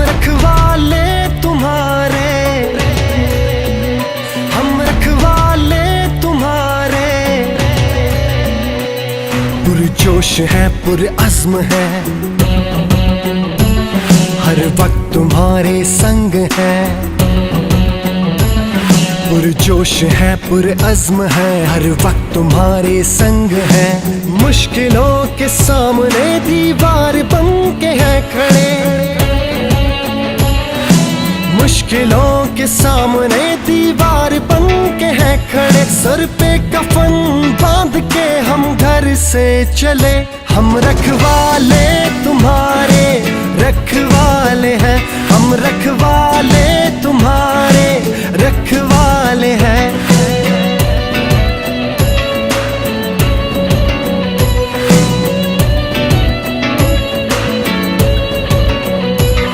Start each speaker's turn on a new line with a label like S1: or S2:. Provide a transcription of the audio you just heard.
S1: रखवाले तुम्हारे, हम रखवाले तुम्हारे। पुरजोश है पुरअज़्म है, हर वक्त तुम्हारे संग है। पुरजोश है पुरअज़्म है, हर वक्त तुम्हारे संग है। मुश्किलों के सामने दीवार बन के है खड़े, मुश्किलों के सामने दीवार बन के है खड़े। सर पे कफन बांध के हम घर से चले, हम रखवाले तुम्हारे, रखवाले